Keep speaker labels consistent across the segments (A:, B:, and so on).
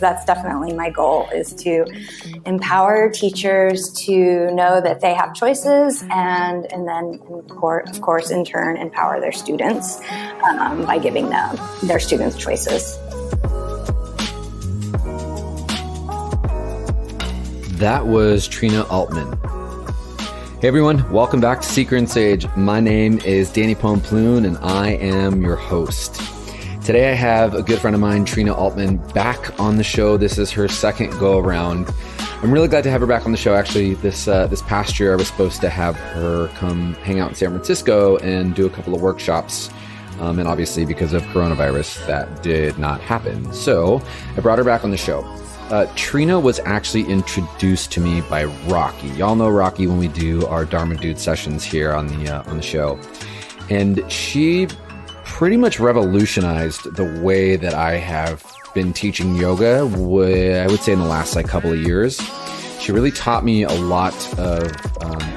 A: that's definitely my goal, is to empower teachers to know that they have choices, and then of course in turn empower their students by giving them their students choices.
B: That was Trina Altman. Hey everyone, welcome back to Seeker and Sage. My name is Danny Pomploon and I am your host. Today I have a good friend of mine, Trina Altman, back on the show. This is her second go around. I'm really glad to have her back on the show. Actually, this past year I was supposed to have her come hang out in San Francisco and do a couple of workshops. And obviously because of coronavirus, that did not happen. So I brought her back on the show. Trina was actually introduced to me by Rocky. Y'all know Rocky when we do our Dharma Dude sessions here on the show. And she pretty much revolutionized the way that I have been teaching yoga, I would say in the last couple of years. She really taught me a lot of,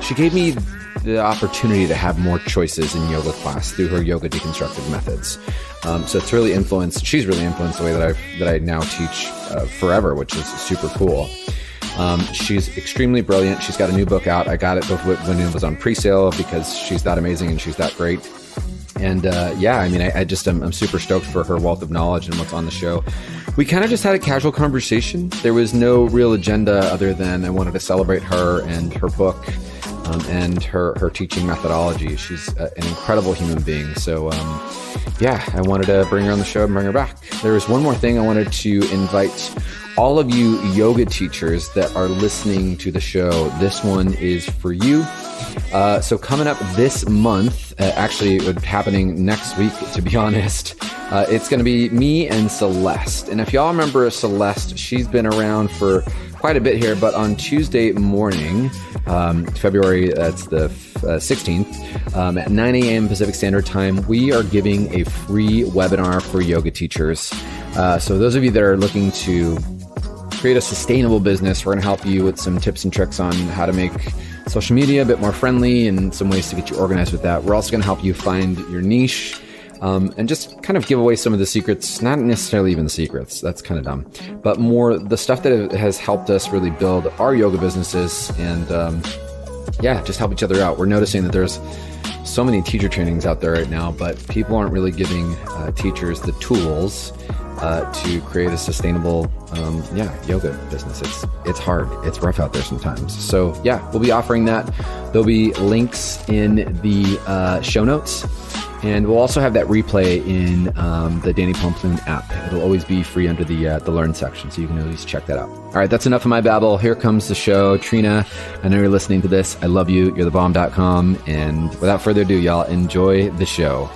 B: she gave me the opportunity to have more choices in yoga class through her Yoga Deconstructed methods. So it's really influenced, she's really influenced the way that I now teach forever, which is super cool. She's extremely brilliant. She's got a new book out. I got it when it was on pre-sale because she's that amazing and she's that great. And I'm super stoked for her wealth of knowledge and what's on the show. We kind of just had a casual conversation. There was no real agenda other than I wanted to celebrate her and her book and her teaching methodology. She's an incredible human being. So I wanted to bring her on the show and bring her back. There was one more thing I wanted to invite all of you yoga teachers that are listening to the show. This one is for you. So coming up this month, actually happening next week, to be honest, it's going to be me and Celeste. And if y'all remember Celeste, she's been around for quite a bit here, but on Tuesday morning, February, that's the 16th, at 9 a.m. Pacific Standard Time, we are giving a free webinar for yoga teachers. So those of you that are looking to create a sustainable business, we're going to help you with some tips and tricks on how to make social media a bit more friendly and some ways to get you organized with that. We're also going to help you find your niche and just kind of give away some of the secrets, not necessarily even the secrets, that's kind of dumb, but more the stuff that has helped us really build our yoga businesses and just help each other out. We're noticing that there's so many teacher trainings out there right now, but people aren't really giving teachers the tools to create a sustainable yoga business. It's hard. It's rough out there sometimes. So we'll be offering that. There'll be links in the show notes. And we'll also have that replay in the Danny Pomploon app. It'll always be free under the Learn section, so you can always check that out. All right, that's enough of my babble. Here comes the show. Trina, I know you're listening to this. I love you. You're thebomb.com. And without further ado, y'all, enjoy the show.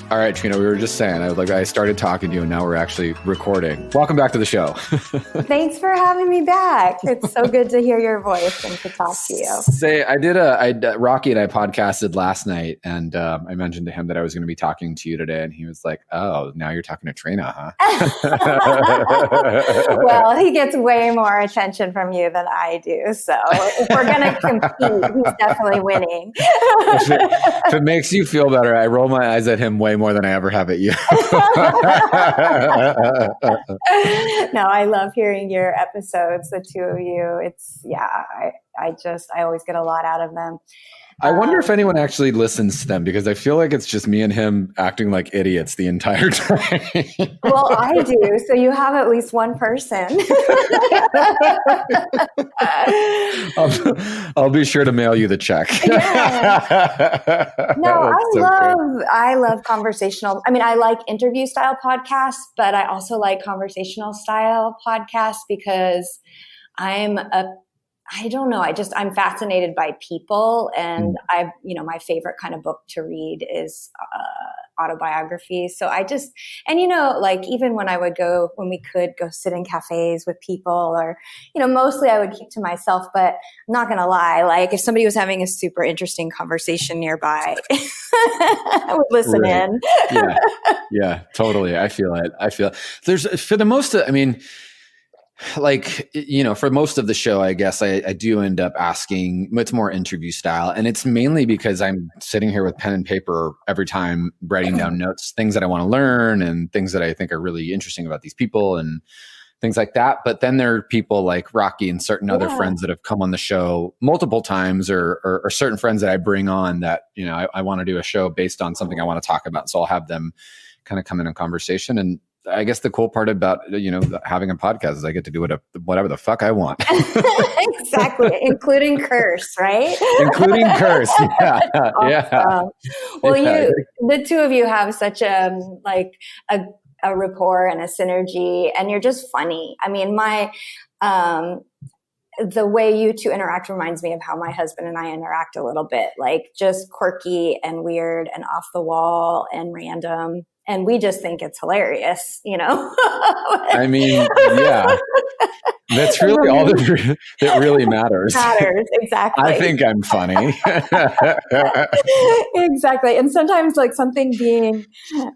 B: All right, Trina, we were just saying, I started talking to you and now we're actually recording. Welcome back to the show.
A: Thanks for having me back. It's so good to hear your voice and to talk to you.
B: Rocky and I podcasted last night and I mentioned to him that I was going to be talking to you today and he was like, oh, now you're talking to Trina, huh?
A: Well, he gets way more attention from you than I do. So if we're going to compete, he's definitely winning.
B: If it makes you feel better, I roll my eyes at him way more than I ever have at you.
A: No, I love hearing your episodes, the two of you. I always get a lot out of them.
B: I wonder if anyone actually listens to them because I feel like it's just me and him acting like idiots the entire time.
A: Well, I do. So you have at least one person.
B: I'll be sure to mail you the check.
A: Yeah. No, I love conversational. I mean, I like interview style podcasts, but I also like conversational style podcasts because I'm fascinated by people, and my favorite kind of book to read is autobiographies. So even when we could go sit in cafes with people or, mostly I would keep to myself, but I'm not going to lie. Like if somebody was having a super interesting conversation nearby, I would listen in.
B: Yeah, totally. I feel it. There's, for the most, like, for most of the show, I guess I do end up asking, it's more interview style. And it's mainly because I'm sitting here with pen and paper every time, writing down notes, things that I want to learn and things that I think are really interesting about these people and things like that. But then there are people like Rocky and certain other friends that have come on the show multiple times, or certain friends that I bring on that, I want to do a show based on something I want to talk about. So I'll have them kind of come in conversation. And I guess the cool part about, having a podcast is I get to do whatever the fuck I want.
A: Exactly. Including curse, right?
B: Including curse. Yeah.
A: Awesome.
B: Yeah.
A: Well, the two of you have such a rapport and a synergy, and you're just funny. I mean, the way you two interact reminds me of how my husband and I interact a little bit, like just quirky and weird and off the wall and random. And we just think it's hilarious,
B: I mean, yeah, that's really all that really matters.
A: Exactly.
B: I think I'm funny.
A: Exactly. And sometimes like something being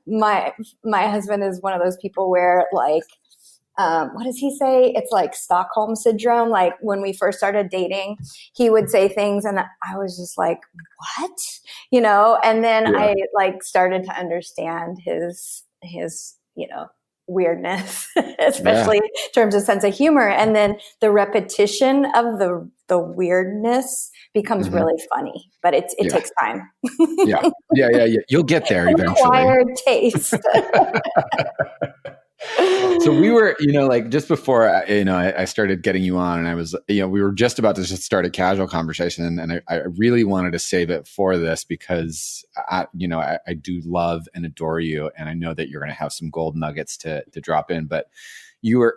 A: my husband is one of those people where like, what does he say? It's like Stockholm syndrome. Like when we first started dating, he would say things and I was just like, what? And then I like started to understand his weirdness, especially in terms of sense of humor. And then the repetition of the weirdness becomes really funny, but it takes time.
B: Yeah. You'll get there eventually.
A: Acquired taste.
B: So we were, like just before, I started getting you on, and I was, we were just about to just start a casual conversation, and I really wanted to save it for this because I do love and adore you, and I know that you're going to have some gold nuggets to drop in. But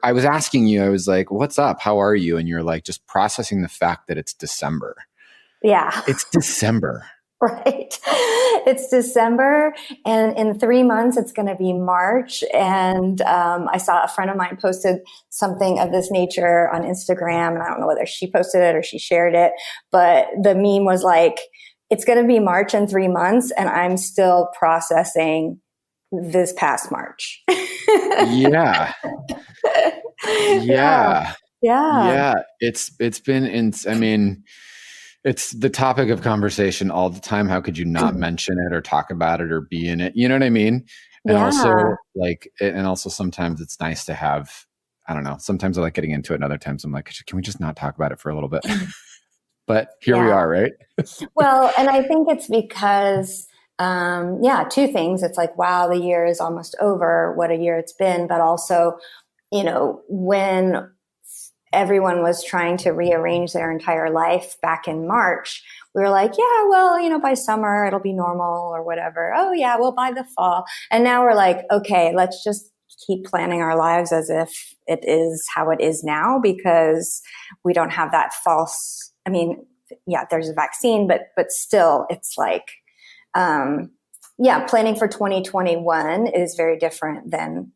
B: I was asking you, I was like, "What's up? How are you?" And you're like, just processing the fact that it's December.
A: Yeah,
B: it's December.
A: Right. It's December, and in 3 months, it's going to be March. And I saw a friend of mine posted something of this nature on Instagram, and I don't know whether she posted it or she shared it, but the meme was like, it's going to be March in 3 months, and I'm still processing this past March.
B: Yeah. It's been it's the topic of conversation all the time. How could you not mention it or talk about it or be in it? You know what I mean? And also sometimes it's nice to have, I don't know, sometimes I like getting into it, and other times I'm like, can we just not talk about it for a little bit? But here we are, right?
A: Well, and I think it's because, two things. It's like, wow, the year is almost over. What a year it's been. But also, when everyone was trying to rearrange their entire life back in March, we were like, yeah, well, by summer it'll be normal or whatever. Oh yeah, well, by the fall. And now we're like, okay, let's just keep planning our lives as if it is how it is now, because we don't have that false, there's a vaccine, but still it's like, planning for 2021 is very different than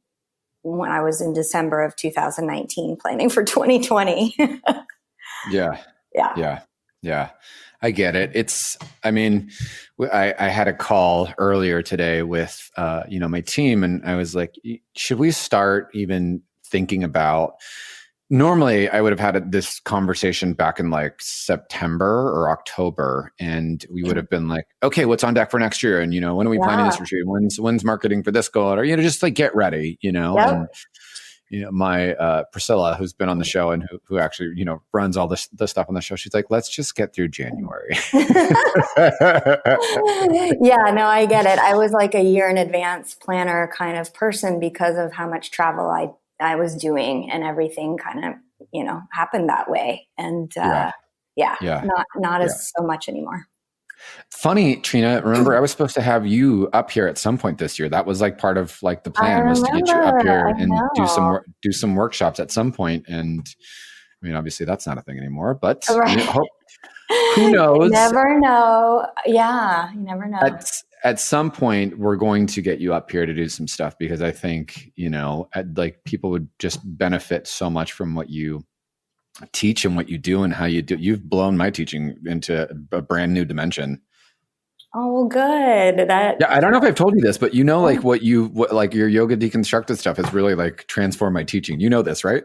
A: when I was in December of 2019 planning for 2020.
B: Yeah. I get it. I had a call earlier today with, my team, and I was like, should we start even thinking about, normally I would have had this conversation back in like September or October, and we would have been like, okay, what's on deck for next year? And, when are we planning this retreat? When's marketing for this going? Or, just like get ready, and, my Priscilla, who's been on the show and who actually, runs all the stuff on the show. She's like, let's just get through January.
A: Yeah, no, I get it. I was like a year in advance planner kind of person because of how much travel I was doing, and everything kind of, happened that way. And not as so much anymore.
B: Funny, Trina, remember I was supposed to have you up here at some point this year. That was like part of like the plan was to get you up here and do some workshops at some point. And obviously that's not a thing anymore, but who knows?
A: You never know. Yeah, you never know.
B: At some point we're going to get you up here to do some stuff, because I think, like people would just benefit so much from what you teach and what you do and how you do. You've blown my teaching into a brand new dimension.
A: Oh, well, good.
B: I don't know if I've told you this, but like what your Yoga Deconstructed stuff has really like transformed my teaching. You know this, right?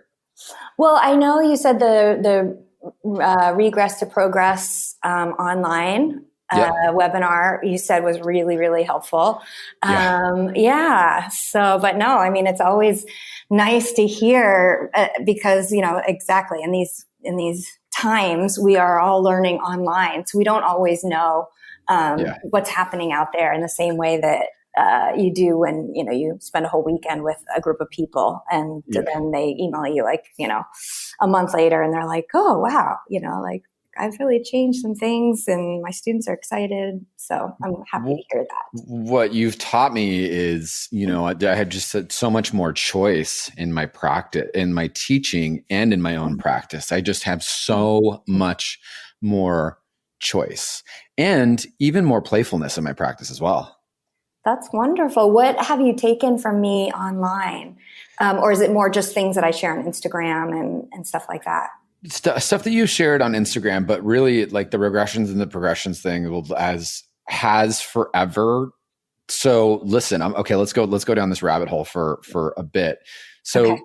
A: Well, I know you said the regress to progress online
B: Yep.
A: webinar you said was really, really helpful.
B: Yeah.
A: Yeah. So, but no, I mean, it's always nice to hear because, exactly in these times, we are all learning online. So we don't always know
B: Yeah.
A: what's happening out there in the same way that you do when, you spend a whole weekend with a group of people and
B: Yeah.
A: then they email you like, a month later and they're like, oh, wow, like I've really changed some things and my students are excited. So I'm happy to hear that.
B: What you've taught me is, I had just had so much more choice in my practice, in my teaching and in my own practice. I just have so much more choice and even more playfulness in my practice as well.
A: That's wonderful. What have you taken from me online? Or is it more just things that I share on Instagram and stuff like that?
B: Stuff that you shared on Instagram, but really like the regressions and the progressions thing has forever. So listen, okay. Let's go down this rabbit hole for a bit. So
A: Okay.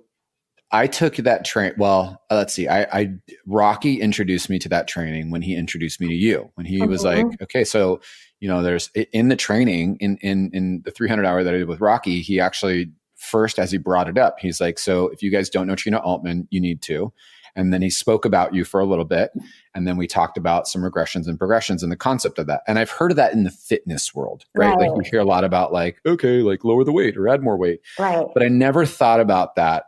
B: I took that train. Well, let's see. I Rocky introduced me to that training when he introduced me to you. When he was like, okay, so there's in the training in the 300 hour that I did with Rocky, he actually first, as he brought it up, he's like, so if you guys don't know Trina Altman, you need to. And then he spoke about you for a little bit. And then we talked about some regressions and progressions and the concept of that. And I've heard of that in the fitness world, right? Like you hear a lot about like, okay, like lower the weight or add more weight.
A: Right.
B: But I never thought about that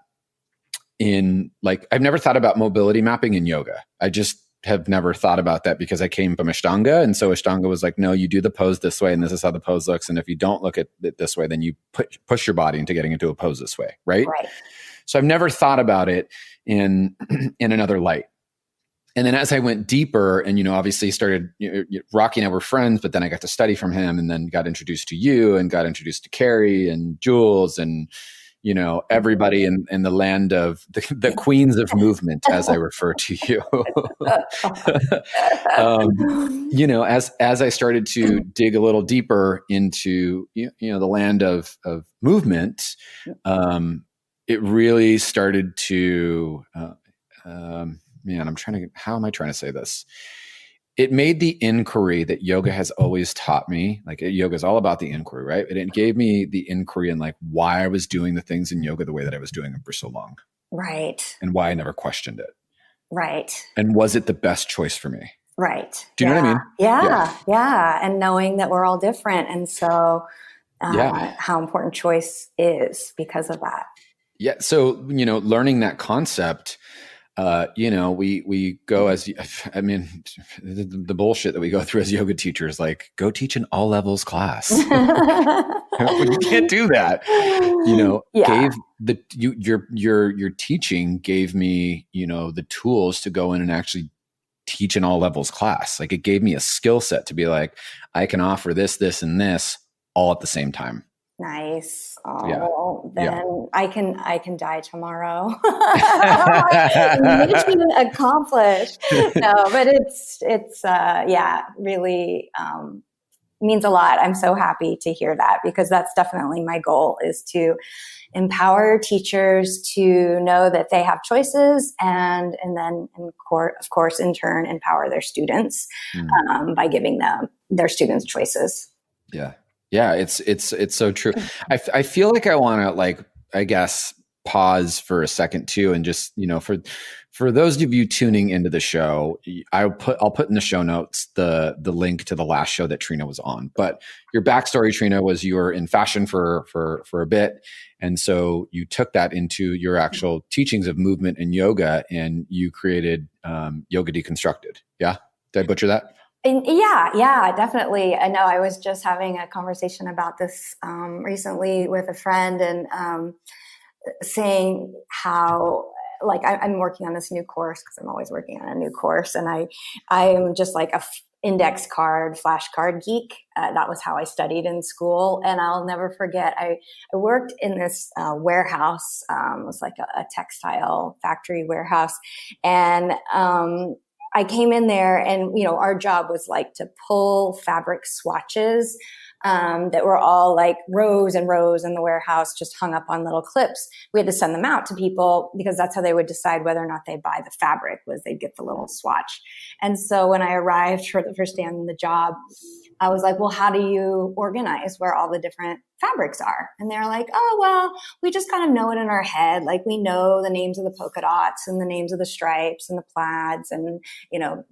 B: I've never thought about mobility mapping in yoga. I just have never thought about that because I came from Ashtanga. And so Ashtanga was like, no, you do the pose this way and this is how the pose looks. And if you don't look at it this way, then you push your body into getting into a pose this way. Right. So I've never thought about it in another light. And then as I went deeper and, obviously started, Rocky and I were friends, but then I got to study from him and then got introduced to you and got introduced to Carrie and Jules and, everybody in the land of the queens of movement, as I refer to you. As I started to dig a little deeper into, the land of movement, it really started to, how am I trying to say this? It made the inquiry that yoga has always taught me. Like yoga is all about the inquiry, right? And it gave me the inquiry and like why I was doing the things in yoga the way that I was doing them for so long.
A: Right.
B: And why I never questioned it.
A: Right.
B: And was it the best choice for me?
A: Right.
B: Do you know what I mean?
A: Yeah. And knowing that we're all different. And so how important choice is because of that.
B: Yeah. So, learning that concept, we go the bullshit that we go through as yoga teachers, like go teach an all levels class. You can't do that. Your teaching gave me, the tools to go in and actually teach an all levels class. Like it gave me a skill set to be like, I can offer this, this, and this all at the same time.
A: Nice.
B: Oh,
A: then I can die tomorrow. Mission accomplished. No, but it's really means a lot. I'm so happy to hear that because that's definitely my goal is to empower teachers to know that they have choices and then of course in turn empower their students by giving them their students choices.
B: Yeah. Yeah, it's so true. I feel like I want to I guess pause for a second too, and just for those of you tuning into the show, I'll put in the show notes the link to the last show that Trina was on. But your backstory, Trina, was you were in fashion for a bit, and so you took that into your actual teachings of movement and yoga, and you created Yoga Deconstructed. Yeah, did I butcher that?
A: Yeah, definitely. I know I was just having a conversation about this recently with a friend and saying how I'm working on this new course because I'm always working on a new course. And I'm just like a index card, flashcard geek. That was how I studied in school. And I'll never forget, I worked in this warehouse. It was like a textile factory warehouse. And I came in there and, our job was like to pull fabric swatches that were all like rows and rows in the warehouse, just hung up on little clips. We had to send them out to people because that's how they would decide whether or not they buy the fabric, was they'd get the little swatch. And so when I arrived for the first day on the job, I was like, well, how do you organize where all the different fabrics are? And they're like, oh, well, we just kind of know it in our head. Like we know the names of the polka dots and the names of the stripes and the plaids and,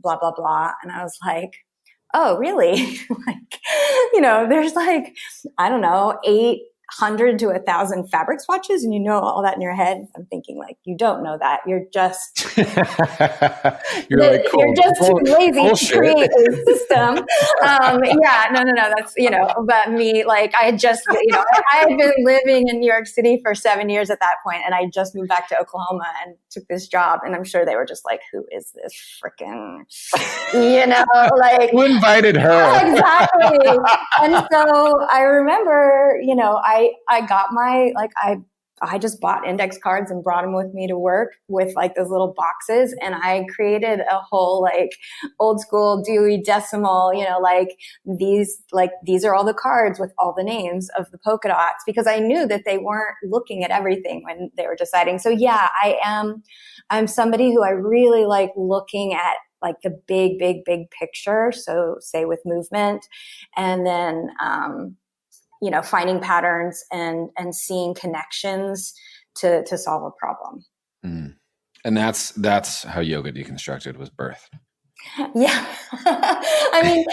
A: blah, blah, blah. And I was like, oh, really? Like, there's like, I don't know, 800 to 1,000 fabric swatches, and you know all that in your head. I'm thinking like, you don't know that. You're just, you're just too lazy to create a system. No. That's, but me, like I had just, I had been living in New York City for 7 years at that point, and I just moved back to Oklahoma and took this job. And I'm sure they were just like, who is this freaking, like
B: who invited her?
A: Exactly. And so I remember, I got I just bought index cards and brought them with me to work with like those little boxes. And I created a whole like old school Dewey Decimal, these are all the cards with all the names of the polka dots, because I knew that they weren't looking at everything when they were deciding. So yeah, I'm somebody who I really like looking at like the big, big, big picture. So say with movement, and then, finding patterns and seeing connections to solve a problem.
B: Mm. And that's how Yoga Deconstructed was birthed.
A: Yeah. I mean,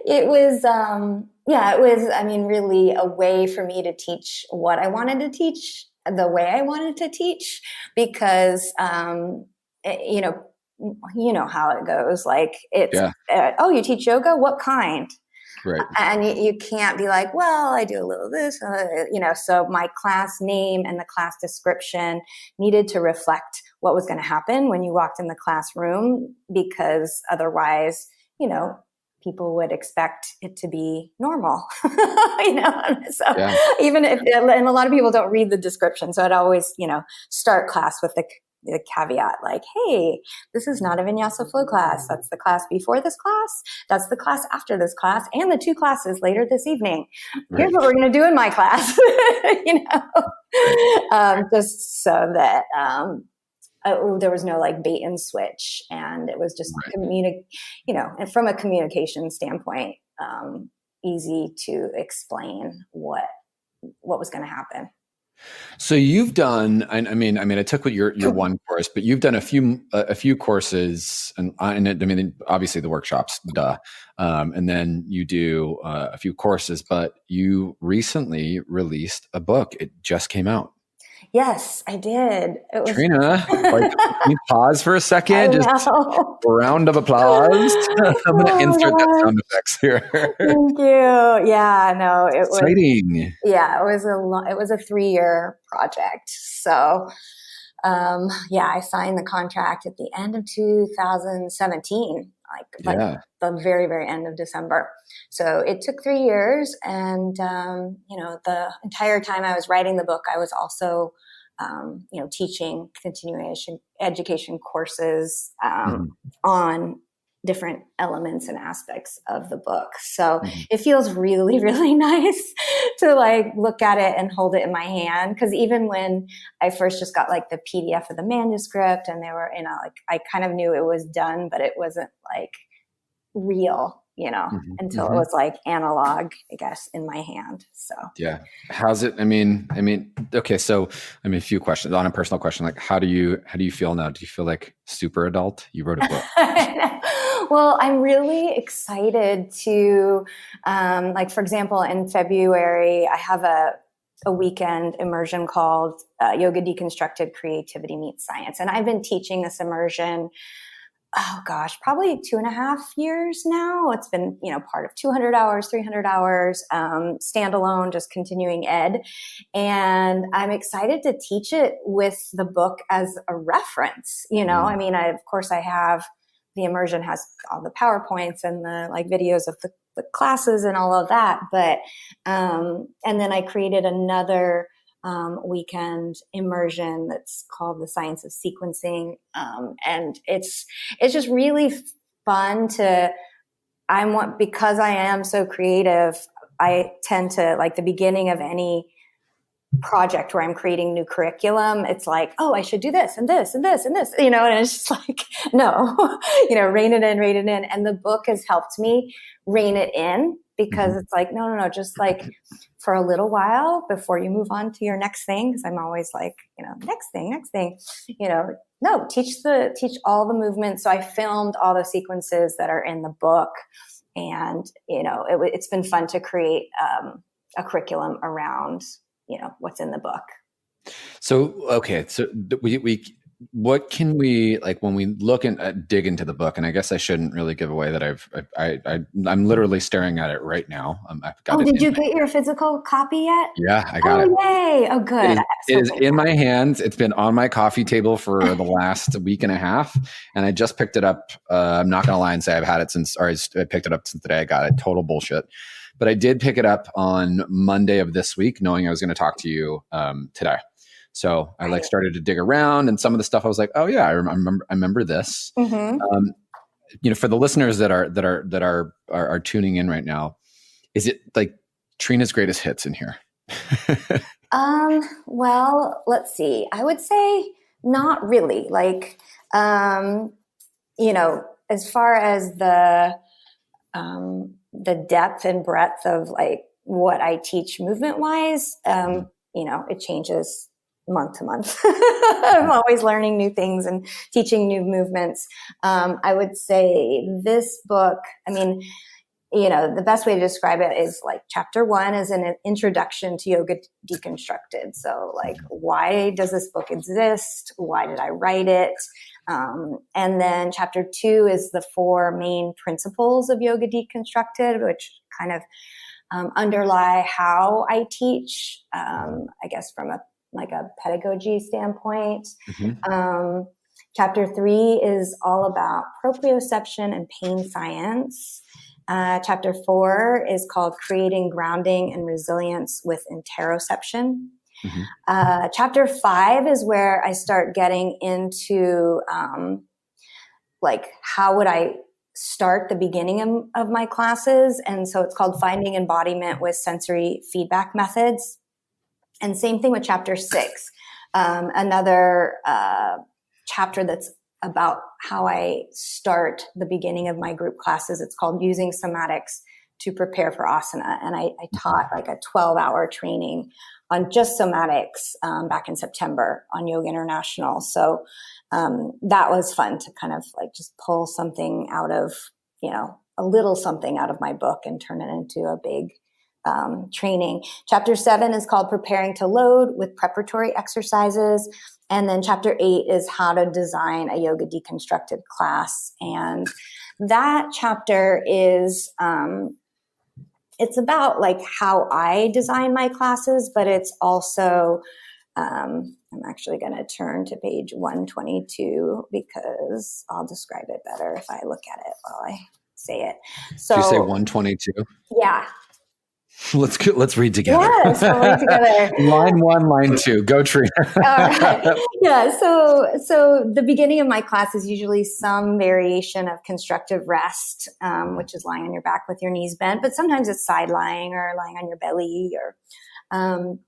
A: it was really a way for me to teach what I wanted to teach the way I wanted to teach, because, you know how it goes. Like it's, you teach yoga? What kind?
B: Right.
A: And you can't be like, well, I do a little of this, so my class name and the class description needed to reflect what was going to happen when you walked in the classroom, because otherwise, people would expect it to be normal, So even if, and a lot of people don't read the description. So I'd always, start class with the caveat like, hey, this is not a vinyasa flow class. That's the class before this class. That's the class after this class, and the 2 classes later this evening. Right. Here's what we're going to do in my class, just so that there was no like bait and switch, and it was just and from a communication standpoint, easy to explain what was going to happen.
B: So you've done, I mean, I took what your one course, but you've done a few courses, and obviously the workshops, and then you do a few courses, but you recently released a book. It just came out.
A: Yes, I did. It was
B: Trina, can you pause for a second? Just a round of applause. I'm going to insert that sound effects here.
A: Thank you. Yeah, no, it was
B: exciting.
A: Yeah, it was a 3-year project. So, I signed the contract at the end of 2017, like the very, very end of December. So it took 3 years, and the entire time I was writing the book, I was also teaching continuation education courses on different elements and aspects of the book. So it feels really, really nice to like look at it and hold it in my hand. Cause even when I first just got like the PDF of the manuscript, and they were, I kind of knew it was done, but it wasn't like real, until it was like analog, I guess, in my hand. So
B: yeah. How's it? Okay. So, a few questions on a personal question, like how do you feel now? Do you feel like super adult? You wrote a book.
A: Well, I'm really excited to, for example, in February, I have a weekend immersion called Yoga Deconstructed, Creativity Meets Science. And I've been teaching this immersion, probably 2.5 years now. It's been, part of 200 hours, 300 hours, standalone, just continuing ed. And I'm excited to teach it with the book as a reference. Of course I have, the immersion has all the PowerPoints and the like videos of the classes and all of that. But, and then I created another weekend immersion that's called the Science of Sequencing. And it's just really fun because I am so creative. I tend to, like, the beginning of any project where I'm creating new curriculum, it's like, oh, I should do this and this and this and this, and it's just like, no, rein it in. And the book has helped me rein it in, because it's like, no, just like for a little while before you move on to your next thing. Cause I'm always like, next thing, no, teach all the movements. So I filmed all the sequences that are in the book, and, it's been fun to create a curriculum around, what's in the book.
B: So, okay. So what can we, like, when we look and dig into the book, and I guess I shouldn't really give away that I'm literally staring at it right now. I've got
A: did you get your physical copy yet?
B: Yeah, I got it.
A: Yay. Oh, good.
B: It is in my hands. It's been on my coffee table for the last week and a half, and I just picked it up. I'm not going to lie and say I've had it since, or I picked it up since the day I got it. Total bullshit. But I did pick it up on Monday of this week, knowing I was going to talk to you today. So I started to dig around, and some of the stuff I was like, oh yeah, I remember this. Mm-hmm. For the listeners that are tuning in right now, is it like Trina's greatest hits in here?
A: Well, let's see. I would say not really. Like, as far as the depth and breadth of like what I teach movement wise, it changes month to month. I'm always learning new things and teaching new movements. I would say this book, the best way to describe it is like chapter 1 is an introduction to Yoga Deconstructed. So like, why does this book exist? Why did I write it? And then chapter 2 is the 4 main principles of Yoga Deconstructed, which kind of underlie how I teach, I guess from a pedagogy standpoint. Mm-hmm. Chapter 3 is all about proprioception and pain science. Chapter 4 is called Creating Grounding and Resilience with Interoception. Mm-hmm. Chapter 5 is where I start getting into how would I start the beginning of my classes. And so it's called Finding Embodiment with Sensory Feedback Methods. And same thing with chapter 6, another chapter that's about how I start the beginning of my group classes. It's called Using Somatics to Prepare for Asana. And I taught like a 12-hour training on just somatics back in September on Yoga International. So that was fun to kind of like just pull something out of, a little something out of my book and turn it into a big training. Chapter 7 is called Preparing to Load with Preparatory Exercises. And then chapter 8 is how to design a Yoga Deconstructed class. And that chapter is, it's about like how I design my classes, but it's also, I'm actually going to turn to page 122 because I'll describe it better if I look at it while I say it. So,
B: did you say 122?
A: Yeah.
B: Let's read together.
A: Yes, we'll read together.
B: Line 1, line 2. Go, Trina.
A: All right. Yeah. So the beginning of my class is usually some variation of constructive rest, which is lying on your back with your knees bent, but sometimes it's side lying or lying on your belly, or, and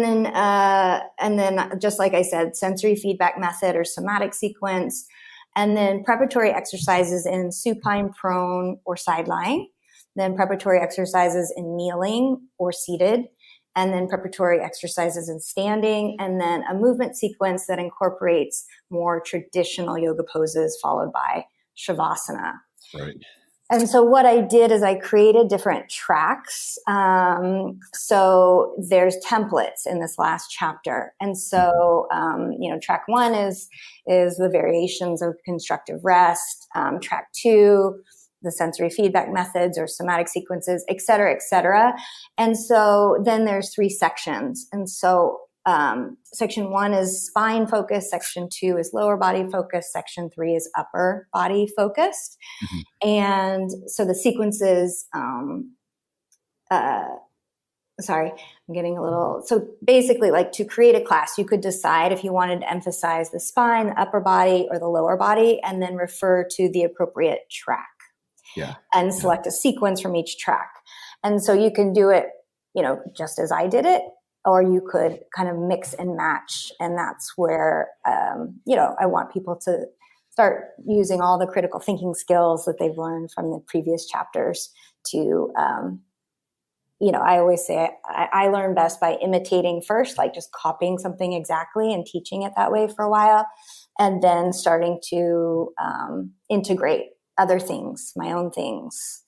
A: then just like I said, sensory feedback method or somatic sequence, and then preparatory exercises in supine, prone, or side lying. Then preparatory exercises in kneeling or seated, and then preparatory exercises in standing, and then a movement sequence that incorporates more traditional yoga poses followed by Shavasana.
B: Right.
A: And so what I did is I created different tracks. So there's templates in this last chapter. And so, track 1 is the variations of constructive rest. Track 2, the sensory feedback methods or somatic sequences, et cetera, et cetera. And so then there's 3 sections. And so section 1 is spine focused. Section 2 is lower body focused. Section 3 is upper body focused. Mm-hmm. And so the sequences, sorry, I'm getting a little, so basically like to create a class, you could decide if you wanted to emphasize the spine, the upper body, or the lower body, and then refer to the appropriate track. Yeah. And select a sequence from each track. And so you can do it, just as I did it, or you could kind of mix and match. And that's where, I want people to start using all the critical thinking skills that they've learned from the previous chapters to, I always say I learn best by imitating first, like just copying something exactly and teaching it that way for a while, and then starting to integrate other things, my own things,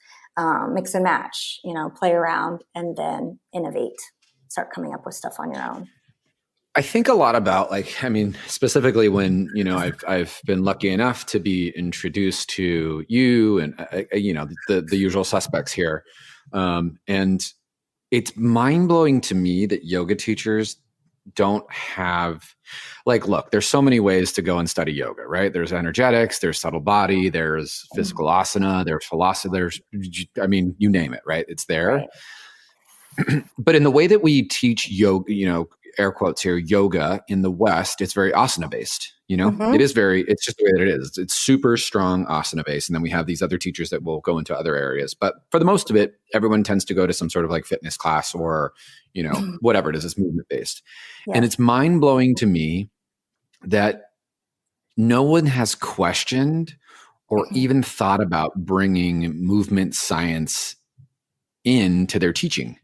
A: mix and match, play around, and then innovate, start coming up with stuff on your own.
B: I think a lot about specifically when, I've been lucky enough to be introduced to you and, the usual suspects here. And it's mind-blowing to me that yoga teachers don't have, look, there's so many ways to go and study yoga, right? There's energetics, there's subtle body, there's physical asana, there's philosophy, you name it, right? It's there. Right. But in the way that we teach yoga, air quotes here, yoga in the West, it's very asana-based,
A: Mm-hmm.
B: It's just the way that it is. It's super strong asana-based. And then we have these other teachers that will go into other areas. But for the most of it, everyone tends to go to some sort of fitness class or, whatever it is, it's movement-based. Yeah. And it's mind-blowing to me that no one has questioned or even thought about bringing movement science into their teaching.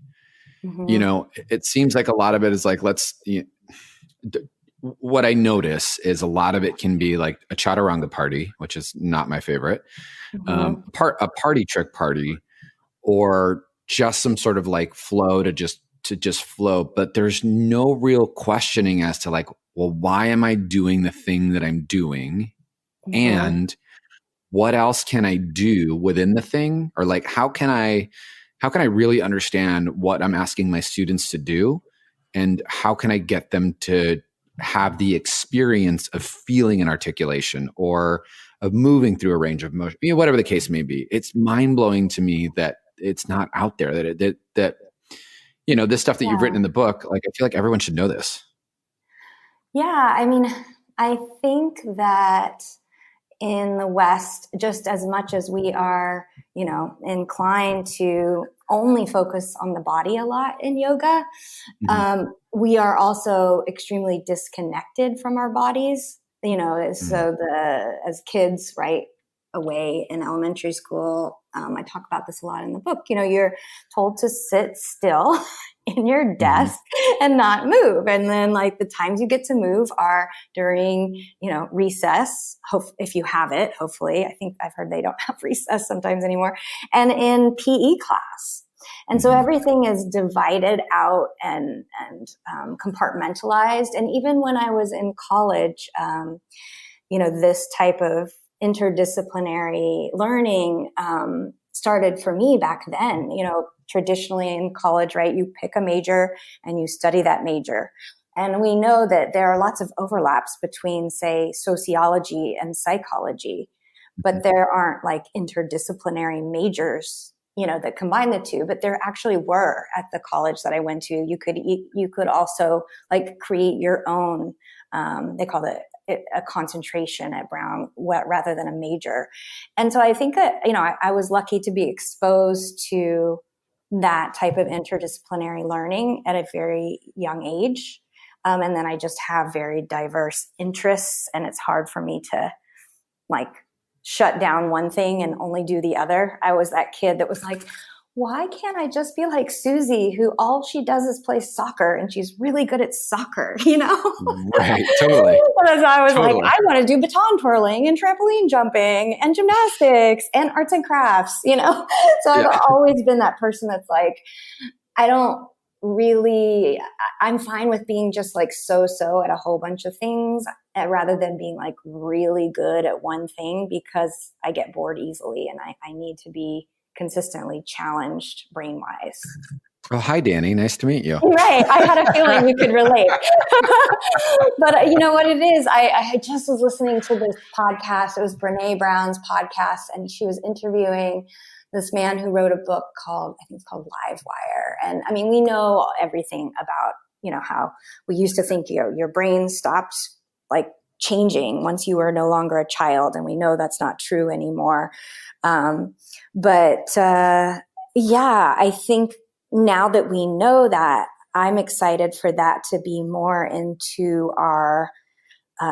B: Mm-hmm. It seems like a lot of it is what I notice is a lot of it can be like a chaturanga party, which is not my favorite, a party trick party, or just some sort of flow to just flow. But there's no real questioning as to well, why am I doing the thing that I'm doing? Mm-hmm. And what else can I do within the thing? Or how can I really understand what I'm asking my students to do? And how can I get them to have the experience of feeling an articulation or of moving through a range of motion, whatever the case may be? It's mind-blowing to me that it's not out there, that this stuff that you've written in the book, I feel like everyone should know this.
A: Yeah. I think that in the West, just as much as we are, inclined to only focus on the body a lot in yoga, we are also extremely disconnected from our bodies. So as kids, right away in elementary school, I talk about this a lot in the book. You're told to sit still in your desk and not move. And then the times you get to move are during, recess, if you have it, hopefully. I think I've heard they don't have recess sometimes anymore. And in PE class. And so everything is divided out and compartmentalized. And even when I was in college, this type of interdisciplinary learning started for me back then. Traditionally in college, right, you pick a major and you study that major. And we know that there are lots of overlaps between, say, sociology and psychology, but there aren't interdisciplinary majors, that combine the two. But there actually were at the college that I went to. You could also create your own, they call it a concentration at Brown rather than a major. And so I think that, I was lucky to be exposed to that type of interdisciplinary learning at a very young age. And then I just have very diverse interests, and it's hard for me to shut down one thing and only do the other. I was that kid that was why can't I just be like Susie, who all she does is play soccer and she's really good at soccer,
B: Right, totally.
A: And so I was I want to do baton twirling and trampoline jumping and gymnastics and arts and crafts, So I've always been that person that's I'm fine with being just so-so at a whole bunch of things rather than being really good at one thing, because I get bored easily and I need to be consistently challenged brain-wise.
B: Oh, hi, Danny. Nice to meet you.
A: Right. I had a feeling you could relate. But you know what it is? I just was listening to this podcast. It was Brene Brown's podcast, and she was interviewing this man who wrote a book called, I think it's called Livewire. And we know everything about, how we used to think your brain stopped changing once you were no longer a child. And we know that's not true anymore. But Yeah, I think now that we know that, I'm excited for that to be more into our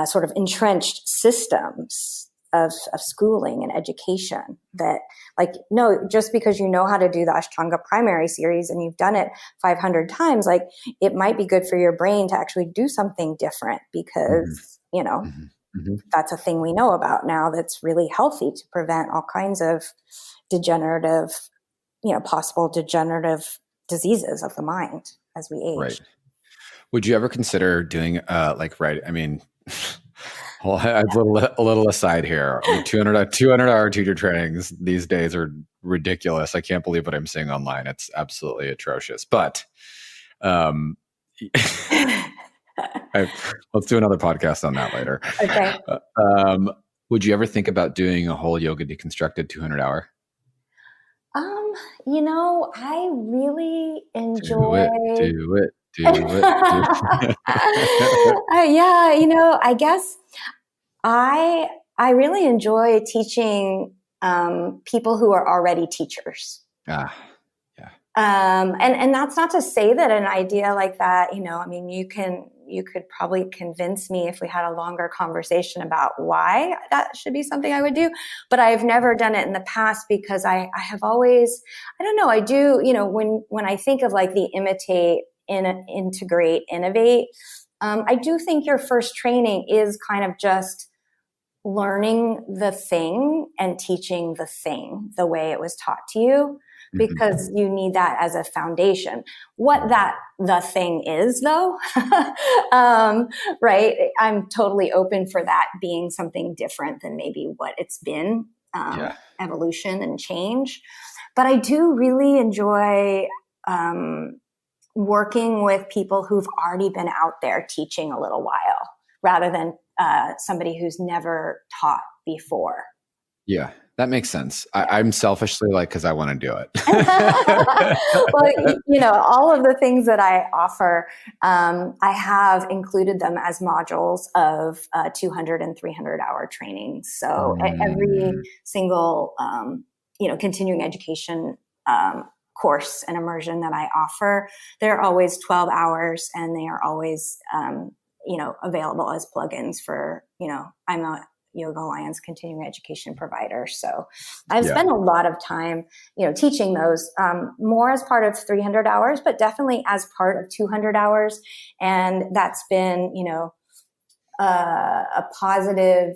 A: sort of entrenched systems of schooling and education. That, like, no, just because you know how to do the Ashtanga primary series and you've done it 500 times, like, it might be good for your brain to actually do something different because, that's a thing we know about now that's really healthy to prevent all kinds of degenerative, possible degenerative diseases of the mind as we age.
B: Right. Would you ever consider doing I mean, well, a little aside here. 200-hour teacher trainings these days are ridiculous. I can't believe what I'm seeing online. It's absolutely atrocious. But let's do another podcast on that later.
A: Okay.
B: Would you ever think about doing a whole Yoga Deconstructed 200-hour?
A: I really enjoy.
B: Do it.
A: Yeah, I guess I really enjoy teaching people who are already teachers.
B: Yeah.
A: And that's not to say that an idea like that, I mean, you could probably convince me if we had a longer conversation about why that should be something I would do, but I've never done it in the past because I have always, I don't know, I do, when I think of like the imitate, integrate, innovate, I do think your first training is kind of just learning the thing and teaching the thing the way it was taught to you, because you need that as a foundation. What the thing is, though, right? I'm totally open for that being something different than maybe what it's been, evolution and change. But I do really enjoy working with people who've already been out there teaching a little while, rather than somebody who's never taught before.
B: Yeah, that makes sense. I'm selfishly because I want to do it.
A: Well, all of the things that I offer, I have included them as modules of 200 and 300 hour trainings. So every single, continuing education course and immersion that I offer, they're always 12 hours and they are always, available as plugins for, I'm a Yoga Alliance continuing education provider. So I've spent a lot of time, teaching those, more as part of 300 hours, but definitely as part of 200 hours. And that's been, a positive,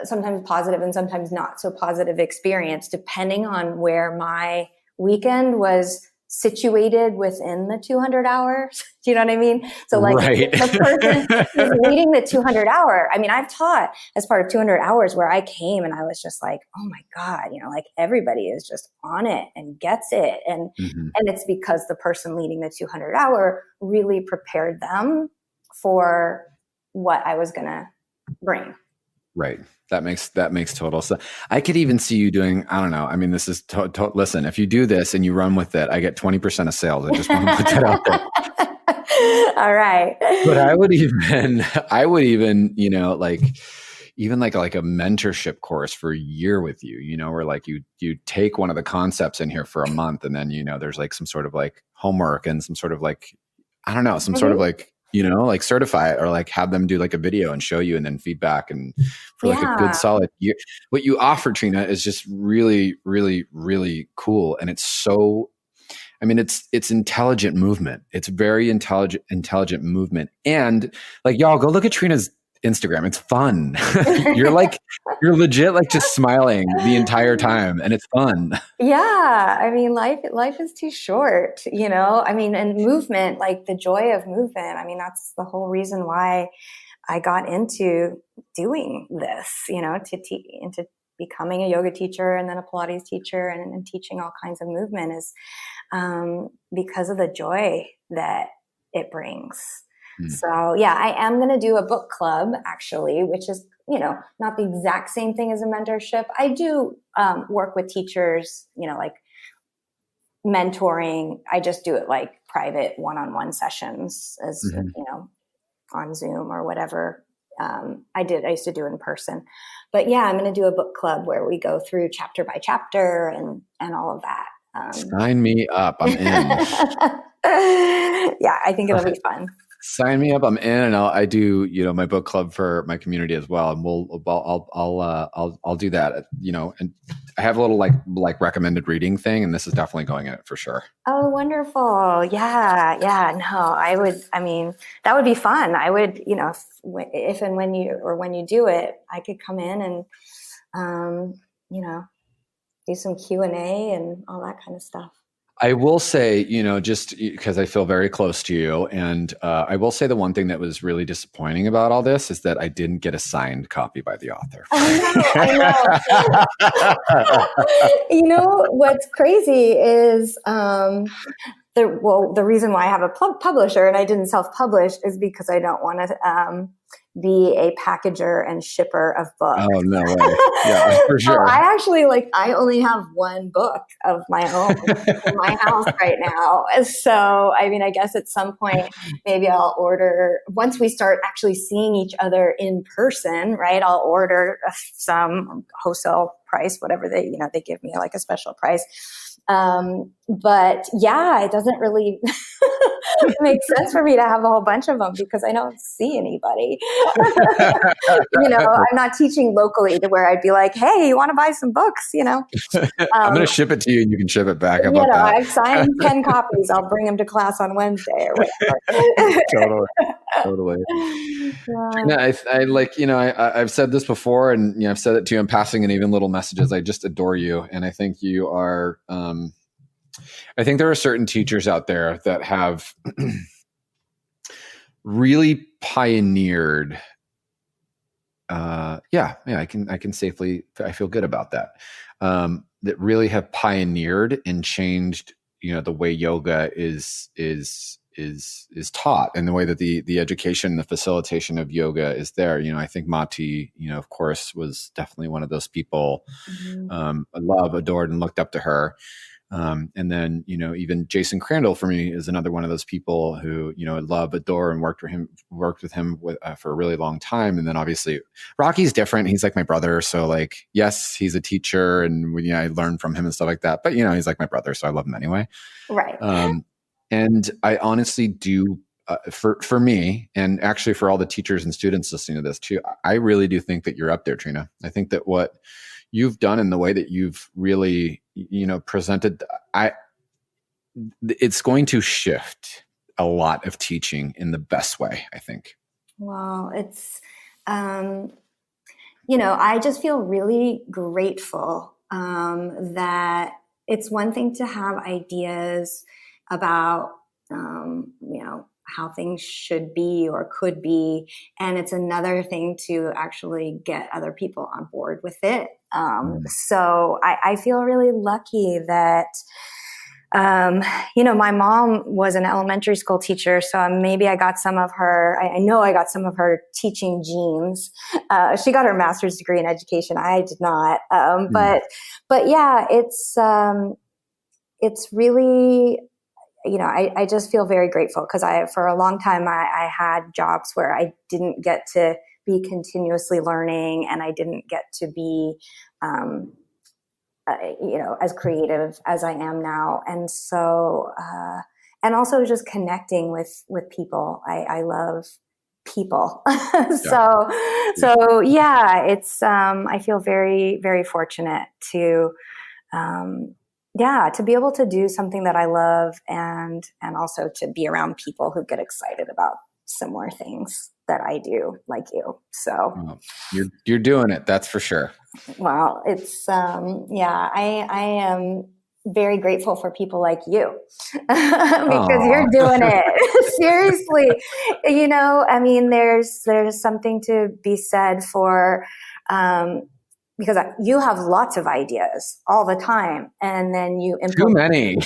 A: sometimes positive and sometimes not so positive experience, depending on where my weekend was situated within the 200 hours. Do you know what I mean? So the person who's leading the 200 hour, I mean, I've taught as part of 200 hours where I came and I was just like, oh my God, everybody is just on it and gets it. And it's because the person leading the 200 hour really prepared them for what I was going to bring.
B: Right. That makes total sense. I could even see you doing, I don't know. I mean, this is, listen, if you do this and you run with it, I get 20% of sales. I just want to put that out there.
A: All right.
B: But I would even, even like a mentorship course for a year with you, where you take one of the concepts in here for a month and then, there's some sort of homework and some sort of I don't know, some sort of certify it or have them do a video and show you and then feedback and for a good solid year. What you offer, Trina, is just really, really, really cool. And it's so, I mean, it's intelligent movement. It's very intelligent movement. And y'all go look at Trina's Instagram. It's fun. you're legit just smiling the entire time and it's fun.
A: Yeah. I mean, life is too short, I mean, and movement, the joy of movement. I mean, that's the whole reason why I got into doing this, into becoming a yoga teacher and then a Pilates teacher and teaching all kinds of movement is because of the joy that it brings. So yeah, I am going to do a book club actually, which is, not the exact same thing as a mentorship. I do work with teachers, mentoring. I just do it private one-on-one sessions as, on Zoom or whatever I used to do in person. But yeah, I'm going to do a book club where we go through chapter by chapter and all of that.
B: Sign me up. I'm in.
A: Yeah, I think it'll be fun.
B: Sign me up. I'm in, and I do, my book club for my community as well, and I'll do that. And I have a little like recommended reading thing, and this is definitely going in it for sure.
A: Oh, wonderful! Yeah. No, I would. I mean, that would be fun. I would, if and when you do it, I could come in and, do some Q&A and all that kind of stuff.
B: I will say, just because I feel very close to you, and I will say the one thing that was really disappointing about all this is that I didn't get a signed copy by the author.
A: I know. What's crazy is the reason why I have a publisher and I didn't self-publish is because I don't want to be a packager and shipper of books.
B: Oh, no way. Yeah, for sure.
A: So I only have one book of my own in my house right now. So, I mean, I guess at some point, maybe I'll order, once we start actually seeing each other in person, right? I'll order some wholesale price, whatever they give me like a special price. But yeah, it doesn't really make sense for me to have a whole bunch of them because I don't see anybody. I'm not teaching locally to where I'd be like, hey, you want to buy some books,
B: I'm going to ship it to you and you can ship it back. How about that?
A: I've signed 10 copies. I'll bring them to class on Wednesday or whatever.
B: Totally. Yeah. I've said this before and I've said it to you in passing and even little messages. I just adore you. And I think you are, I think there are certain teachers out there that have really pioneered. I can safely, I feel good about that. That really have pioneered and changed, the way yoga is taught and the way that the education, the facilitation of yoga is there. I think Mati, of course, was definitely one of those people. I love, adored, and looked up to her. And then, even Jason Crandall for me is another one of those people who, I love, adore, and worked with him for a really long time. And then obviously Rocky's different. He's like my brother. So yes, he's a teacher and I learned from him and stuff like that, but he's like my brother. So I love him anyway.
A: Right.
B: And I honestly do, for me, and actually for all the teachers and students listening to this too, I really do think that you're up there, Trina. I think that what you've done in the way that you've really, presented, it's going to shift a lot of teaching in the best way, I think.
A: Well, it's, I just feel really grateful that it's one thing to have ideas about, how things should be or could be. And it's another thing to actually get other people on board with it. So I feel really lucky that, my mom was an elementary school teacher, so maybe I got some of her, I know I got some of her teaching genes. She got her master's degree in education. I did not. But yeah, it's really, I just feel very grateful because for a long time, I had jobs where I didn't get to be continuously learning and I didn't get to be, as creative as I am now. And so, and also just connecting with people. I love people. So yeah, it's, I feel very, very fortunate to, to be able to do something that I love and also to be around people who get excited about similar things that I do, like you. So
B: you're doing it. That's for sure.
A: Well, it's, I am very grateful for people like you because you're doing it. Seriously. There's something to be said for, because you have lots of ideas all the time and then you implement.
B: Too many.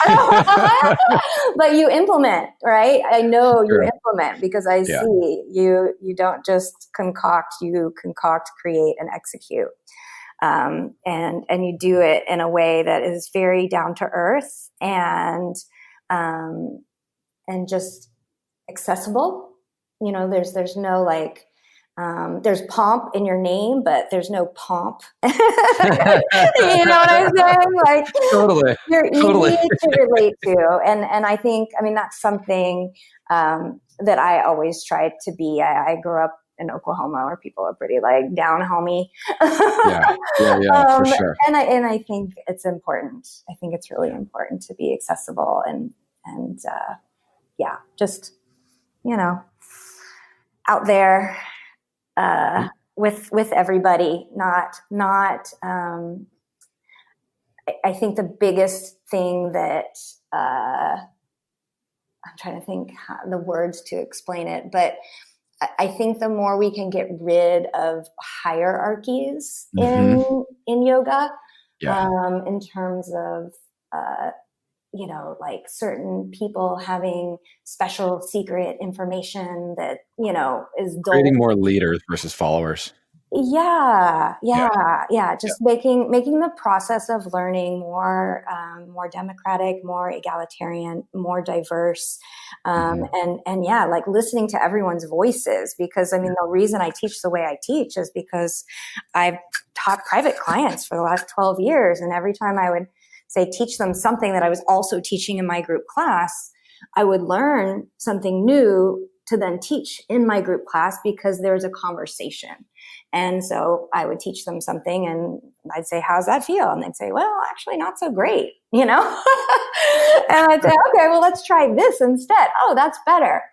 A: But you implement, right? I know you implement because I see you don't just concoct, you concoct, create, and execute. And you do it in a way that is very down to earth and just accessible. There's no There's pomp in your name, but there's no pomp. You know what I'm saying? Like,
B: Totally.
A: You're easy to relate to. And I think, I mean, that's something that I always tried to be. I grew up in Oklahoma where people are pretty like down homey.
B: Yeah, for sure.
A: And I think it's important. I think it's really important to be accessible and just, out there with everybody, not I think the biggest thing that I'm trying to think the words to explain it, but I think the more we can get rid of hierarchies in yoga, in terms of like certain people having special secret information that is
B: creating more leaders versus followers.
A: Just making the process of learning more democratic, more egalitarian, more diverse, and like listening to everyone's voices. Because I mean, the reason I teach the way I teach is because I've taught private clients for the last 12 years, and every time I would say teach them something that I was also teaching in my group class, I would learn something new to then teach in my group class because there's a conversation. And so I would teach them something and I'd say, how's that feel? And they'd say, well, actually not so great, And I'd say, okay, well, let's try this instead. Oh, that's better.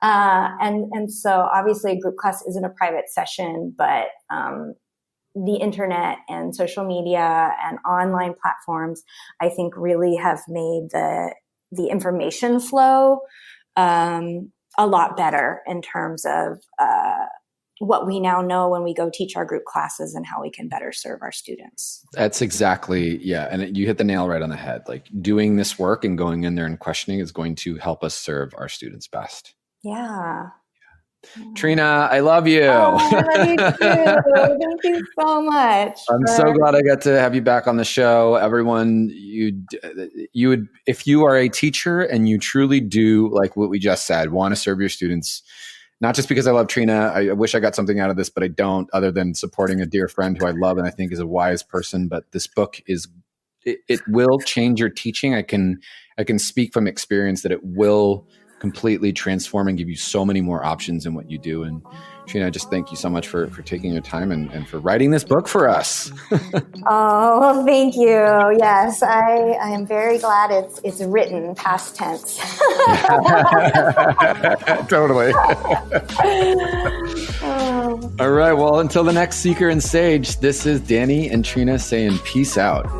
A: And so obviously a group class isn't a private session, but the internet and social media and online platforms, I think really have made the information flow a lot better in terms of what we now know when we go teach our group classes and how we can better serve our students.
B: That's exactly, and you hit the nail right on the head. Like doing this work and going in there and questioning is going to help us serve our students best.
A: Yeah.
B: Trina, I love you.
A: Oh, I love you too. Thank you so much.
B: I'm so glad I got to have you back on the show. Everyone, you would, if you are a teacher and you truly do like what we just said, want to serve your students, not just because I love Trina. I wish I got something out of this, but I don't, other than supporting a dear friend who I love and I think is a wise person. But this book it will change your teaching. I can speak from experience that it will completely transform and give you so many more options in what you do. And Trina, just thank you so much for taking your time and for writing this book for us.
A: Oh, well, thank you. Yes, I am very glad it's written past tense.
B: Totally. All right. Well, until the next Seeker and Sage, this is Danny and Trina saying peace out.